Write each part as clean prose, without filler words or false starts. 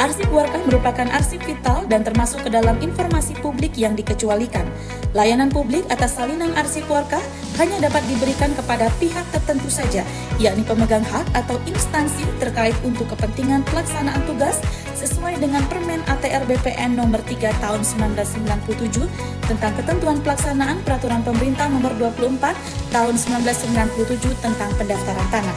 Arsip Warkah merupakan arsip vital dan termasuk ke dalam informasi publik yang dikecualikan. Layanan publik atas salinan arsip Warkah hanya dapat diberikan kepada pihak tertentu saja, yakni pemegang hak atau instansi terkait untuk kepentingan pelaksanaan tugas sesuai dengan Permen ATR BPN Nomor 3 Tahun 1997 tentang ketentuan pelaksanaan Peraturan Pemerintah Nomor 24 Tahun 1997 tentang pendaftaran tanah.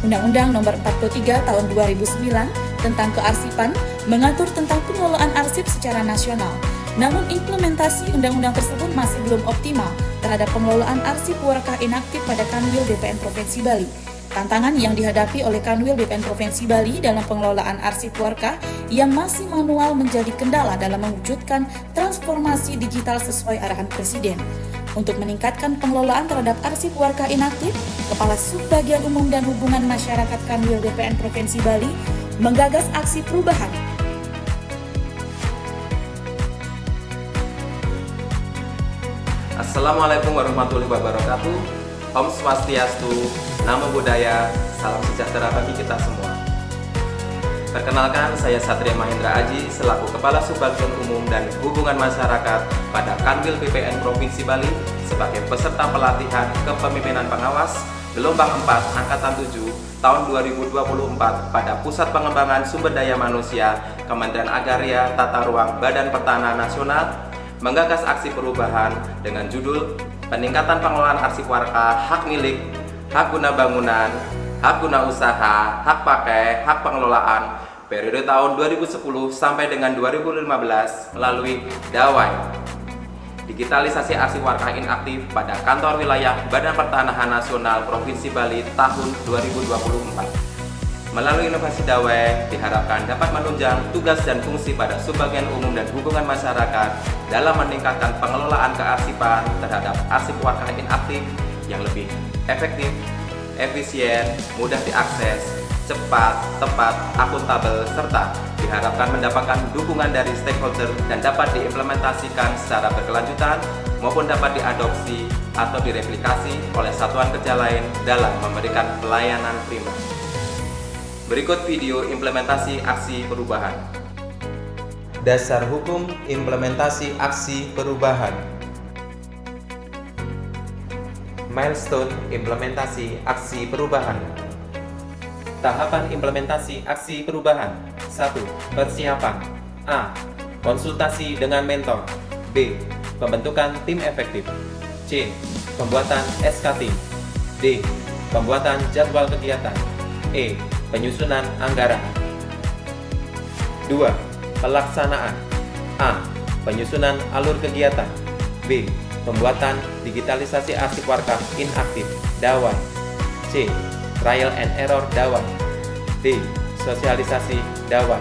Undang-Undang Nomor 43 Tahun 2009 tentang kearsipan mengatur tentang pengelolaan arsip secara nasional. Namun implementasi undang-undang tersebut masih belum optimal terhadap pengelolaan arsip Warkah inaktif pada Kanwil BPN Provinsi Bali. Tantangan yang dihadapi oleh Kanwil BPN Provinsi Bali dalam pengelolaan arsip Warkah yang masih manual menjadi kendala dalam mewujudkan transformasi digital sesuai arahan Presiden. Untuk meningkatkan pengelolaan terhadap arsip Warkah inaktif, Kepala Subbagian Umum dan Hubungan Masyarakat Kanwil BPN Provinsi Bali menggagas aksi perubahan. Assalamualaikum warahmatullahi wabarakatuh. Om Swastiastu, Namo Buddhaya, salam sejahtera bagi kita semua. Perkenalkan, saya Satria Mahendra Aji selaku Kepala Subbagian Umum dan Hubungan Masyarakat pada Kanwil BPN Provinsi Bali sebagai peserta pelatihan kepemimpinan pengawas gelombang 4 angkatan 7 tahun 2024 pada Pusat Pengembangan Sumber Daya Manusia Kementerian Agraria Tata Ruang Badan Pertanahan Nasional menggagas aksi perubahan dengan judul Peningkatan Pengelolaan Arsip Warkah Hak Milik, Hak Guna Bangunan, Hak Guna Usaha, Hak Pakai, Hak Pengelolaan periode tahun 2010 sampai dengan 2015 melalui Dawai. Digitalisasi arsip Warkah inaktif pada kantor wilayah Badan Pertanahan Nasional Provinsi Bali tahun 2024. Melalui inovasi Dawai diharapkan dapat menunjang tugas dan fungsi pada Subbagian Umum dan Hubungan Masyarakat dalam meningkatkan pengelolaan kearsipan terhadap arsip Warkah inaktif yang lebih efektif, efisien, mudah diakses, cepat, tepat, akuntabel, serta diharapkan mendapatkan dukungan dari stakeholder dan dapat diimplementasikan secara berkelanjutan maupun dapat diadopsi atau direplikasi oleh satuan kerja lain dalam memberikan pelayanan primer. Berikut video implementasi aksi perubahan. Dasar hukum implementasi aksi perubahan. Milestone implementasi aksi perubahan. Tahapan implementasi aksi perubahan. 1. Persiapan. A. Konsultasi dengan mentor. B. Pembentukan tim efektif. C. Pembuatan SK tim. D. Pembuatan jadwal kegiatan. E. Penyusunan anggaran. 2. Pelaksanaan. A. Penyusunan alur kegiatan. B. Pembuatan digitalisasi arsip Warkah inaktif Dawai. C. Trial and error Dawai. D. Sosialisasi Dawai.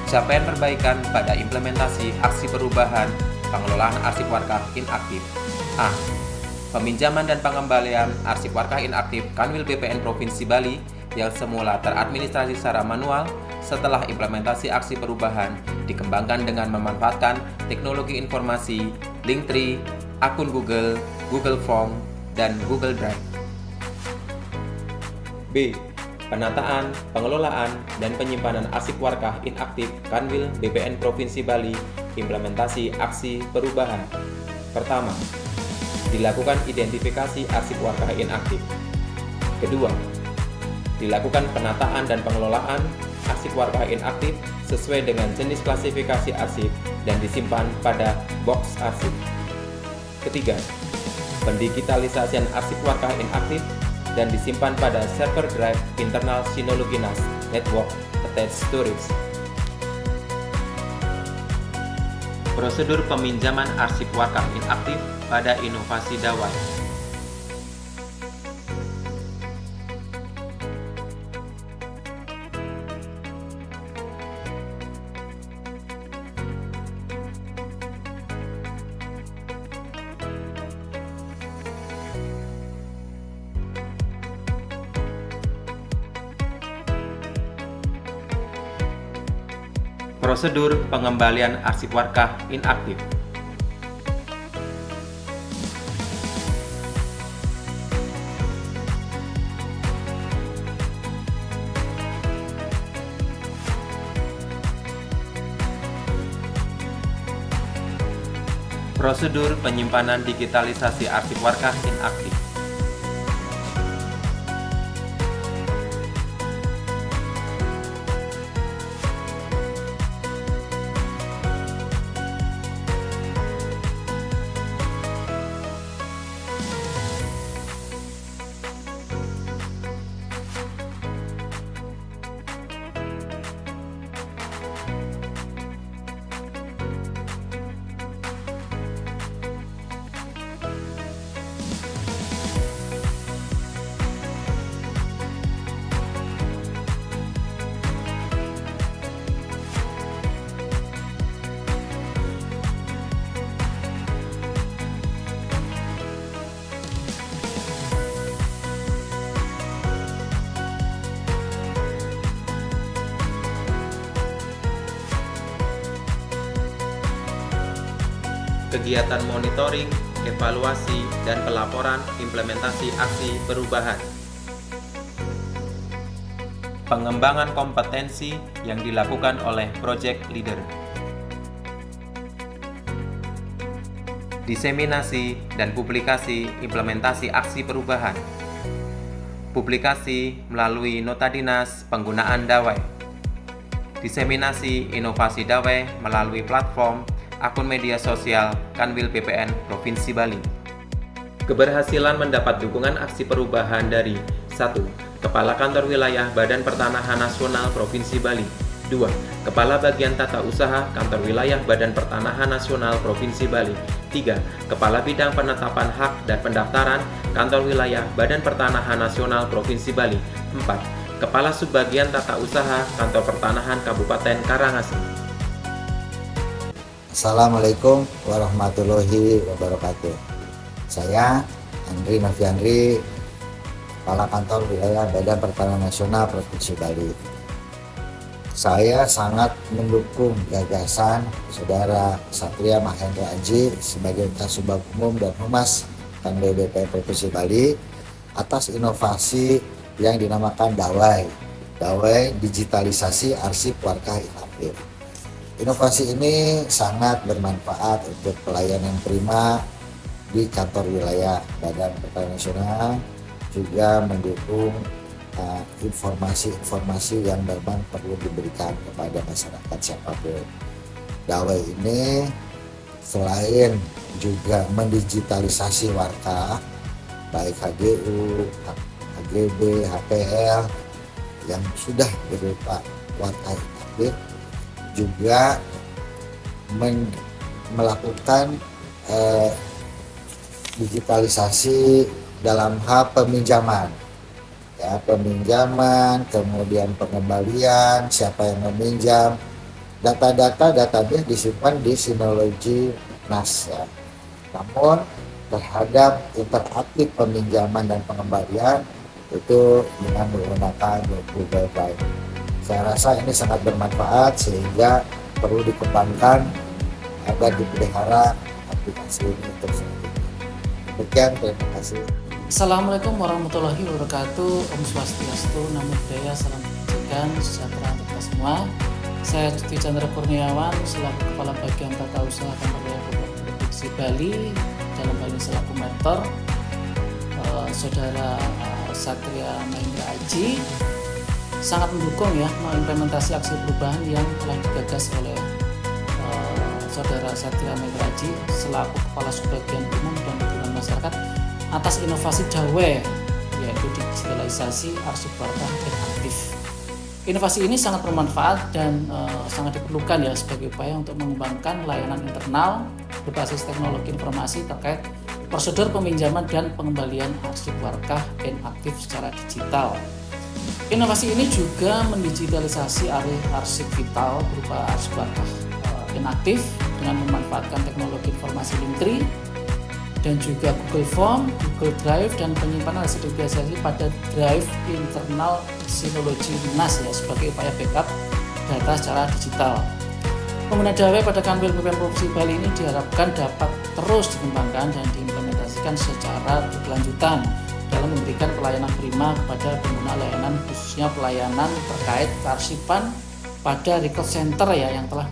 Capaian perbaikan pada implementasi aksi perubahan pengelolaan arsip Warkah inaktif. A. Peminjaman dan pengembalian arsip Warkah inaktif Kanwil BPN Provinsi Bali yang semula teradministrasi secara manual setelah implementasi aksi perubahan dikembangkan dengan memanfaatkan teknologi informasi, Linktree, akun Google, Google Form, dan Google Drive. B. Penataan, pengelolaan, dan penyimpanan arsip Warkah inaktif Kanwil BPN Provinsi Bali implementasi aksi perubahan. Pertama, dilakukan identifikasi arsip Warkah inaktif. Kedua, dilakukan penataan dan pengelolaan arsip Warkah inaktif sesuai dengan jenis klasifikasi arsip dan disimpan pada box arsip. Ketiga, pendigitalisasian arsip Warkah inaktif dan disimpan pada server drive internal Synology NAS Network Attached Storage. Prosedur peminjaman arsip Warkah inaktif pada inovasi Dawai. Prosedur pengembalian arsip Warkah inaktif. Prosedur penyimpanan digitalisasi arsip warkah inaktif. Kegiatan monitoring, evaluasi, dan pelaporan implementasi aksi perubahan. Pengembangan kompetensi yang dilakukan oleh project leader. Diseminasi dan publikasi implementasi aksi perubahan. Publikasi melalui nota dinas penggunaan Dawai. Diseminasi inovasi Dawai melalui platform akun media sosial Kanwil BPN Provinsi Bali. Keberhasilan mendapat dukungan aksi perubahan dari 1. Kepala Kantor Wilayah Badan Pertanahan Nasional Provinsi Bali. 2. Kepala Bagian Tata Usaha Kantor Wilayah Badan Pertanahan Nasional Provinsi Bali. 3. Kepala Bidang Penetapan Hak dan Pendaftaran Kantor Wilayah Badan Pertanahan Nasional Provinsi Bali. 4. Kepala Subbagian Tata Usaha Kantor Pertanahan Kabupaten Karangasem. Assalamualaikum warahmatullahi wabarakatuh. Saya Andri Noviandri, Kepala Kantor Wilayah Badan Pertanahan Nasional Provinsi Bali. Saya sangat mendukung gagasan Saudara Satria Mahendra Aji sebagai Kasubag Umum dan Humas Kanwil BPN Provinsi Bali atas inovasi yang dinamakan Dawai Digitalisasi Arsip Warkah Inaktif. Inovasi ini sangat bermanfaat untuk pelayanan prima di kantor wilayah Badan Pertanahan Nasional, juga mendukung informasi-informasi yang memang perlu diberikan kepada masyarakat siapapun. Dawai ini selain juga mendigitalisasi warkah, baik HGU, HGB, HPL yang sudah berupa warkah inaktif, juga melakukan digitalisasi dalam hal peminjaman, kemudian pengembalian, siapa yang meminjam, database disimpan di Synology NAS ya. Namun terhadap interaktif peminjaman dan pengembalian itu dengan menggunakan Google Drive. Saya rasa ini sangat bermanfaat sehingga perlu dikembangkan agar dipelihara aplikasi ini terus. Demikian, terima kasih. Assalamualaikum warahmatullahi wabarakatuh. Om Swastiastu, Namo Buddhaya, salam kebajikan, sejahtera untuk kita semua. Saya Cuti Chandra Kurniawan selaku Kepala Bagian Tata Usaha Kantor Wilayah Provinsi Bali, dalam hal ini selaku mentor Saudara Satria Mahendra Aji sangat mendukung ya mengimplementasi aksi perubahan yang telah digagas oleh Saudara Satria Mahendra Aji selaku Kepala Subbagian Umum dan Hubungan Masyarakat atas inovasi Dawai, yaitu digitalisasi arsip warkah inaktif. Inovasi ini sangat bermanfaat dan sangat diperlukan ya sebagai upaya untuk mengembangkan layanan internal berbasis teknologi informasi terkait prosedur peminjaman dan pengembalian arsip warkah inaktif secara digital. Inovasi ini juga mendigitalisasi arsip vital berupa arsip warkah inaktif dengan memanfaatkan teknologi informasi Linktree dan juga Google Form, Google Drive, dan penyimpanan hasil digitalisasi pada drive internal Synology NAS ya sebagai upaya backup data secara digital. Penggunaan Dawai pada Kanwil BPN Provinsi Bali ini diharapkan dapat terus dikembangkan dan diimplementasikan secara berkelanjutan dalam memberikan pelayanan prima kepada pengguna layanan, khususnya pelayanan terkait kearsipan, pada record center ya yang telah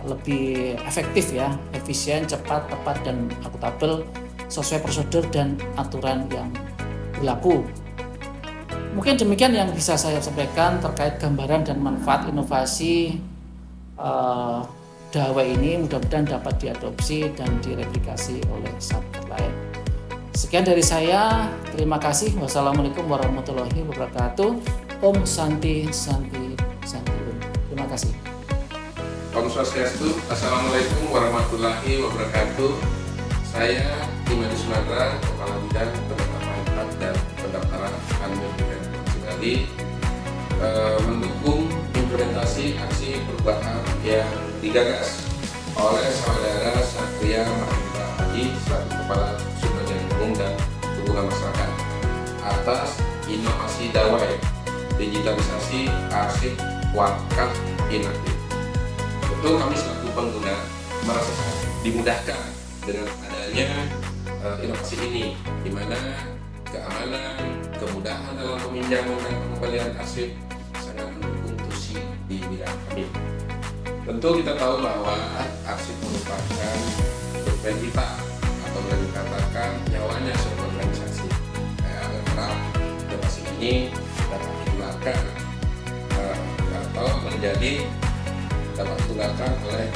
lebih efektif ya, efisien, cepat, tepat dan akuntabel sesuai prosedur dan aturan yang berlaku. Mungkin demikian yang bisa saya sampaikan terkait gambaran dan manfaat inovasi Dawai ini, mudah-mudahan dapat diadopsi dan direplikasi oleh satker lain. Sekian dari saya, terima kasih. Wassalamualaikum warahmatullahi wabarakatuh. Om Santi Santi Santi Om. Terima kasih. Om Swastiastu. Assalamualaikum warahmatullahi wabarakatuh. Saya Imadi Sumadra, Kepala Bidang Pendaftaran dan Pendaftaran Kanwil BPN Provinsi Bali, mendukung implementasi aksi perubahan yang digagas oleh Saudara Satria Mahendra Aji selaku Kepala Subbagian Umum dan Hubungan Masyarakat atas inovasi Dawai digitalisasi arsip wakaf inaktif. Tentu kami selaku pengguna merasa dimudahkan dengan adanya inovasi ini, di mana keamanan, kemudahan dalam peminjaman dan pengembalian arsip sangat mendukung tusi di bidang kami. Tentu kita tahu bahwa arsip merupakan dompet kita atau boleh dikatakan nyawanya sebuah organisasi. Saya berharap inovasi ini dapat digunakan atau dapat digunakan oleh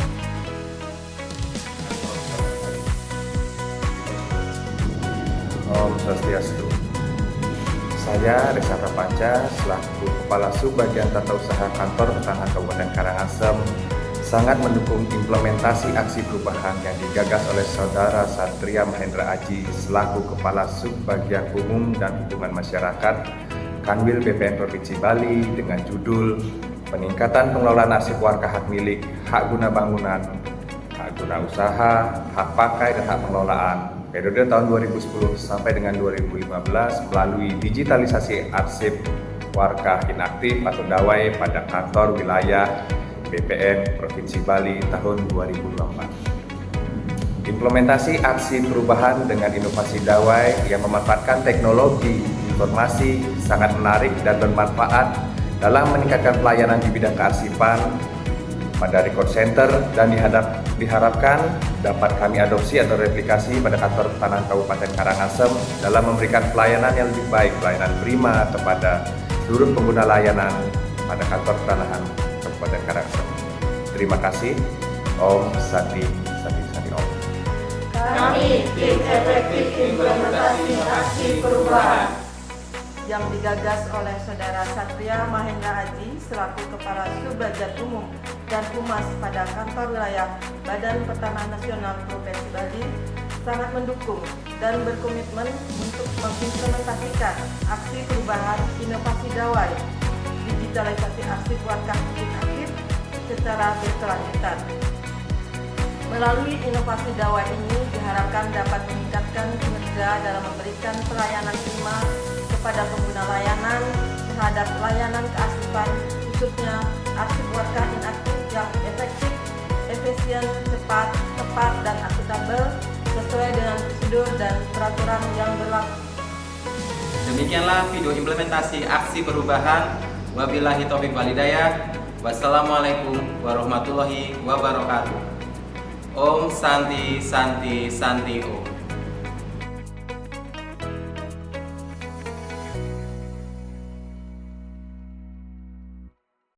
Om Swastiastu. Saya Reza Prapanca selaku Kepala Subbagian Tata Usaha Kantor Pertanahan Kabupaten Karangasem sangat mendukung implementasi aksi perubahan yang digagas oleh Saudara Satria Mahendra Aji selaku Kepala Subbagian Umum dan Hubungan Masyarakat Kanwil BPN Provinsi Bali dengan judul Peningkatan Pengelolaan Arsip Warga Hak Milik, Hak Guna Bangunan, Hak Guna Usaha, Hak Pakai dan Hak Pengelolaan periode tahun 2010 sampai dengan 2015 melalui digitalisasi arsip warga inaktif atau Dawai pada kantor wilayah BPN Provinsi Bali tahun 2024. Implementasi aksi perubahan dengan inovasi Dawai yang memanfaatkan teknologi informasi sangat menarik dan bermanfaat dalam meningkatkan pelayanan di bidang kearsipan pada record center dan diharapkan dapat kami adopsi atau replikasi pada kantor pertanahan Kabupaten Karangasem dalam memberikan pelayanan yang lebih baik, pelayanan prima kepada seluruh pengguna layanan pada kantor pertanahan Kabupaten Karangasem. Terima kasih. Om Santi Santi Santi Om. Kami tim efektif implementasi aksi perubahan yang digagas oleh Saudara Satria Mahendra Aji selaku Kepala Subbagian Umum dan Humas pada kantor wilayah Badan Pertanahan Nasional Provinsi Bali sangat mendukung dan berkomitmen untuk mengimplementasikan aksi perubahan inovasi Dawai digitalisasi arsip warga inaktif secara berkelanjutan. Melalui inovasi Dawai ini diharapkan dapat meningkatkan kinerja dalam memberikan pelayanan prima kepada pengguna layanan terhadap layanan kearsipan, khususnya arsip warga inaktif yang efektif, efisien, cepat, tepat, dan akuntabel sesuai dengan prosedur dan peraturan yang berlaku. Demikianlah video implementasi aksi perubahan. Wabillahi taufiq walhidayah. Wassalamualaikum warahmatullahi wabarakatuh. Om Santi Santi Santi Om.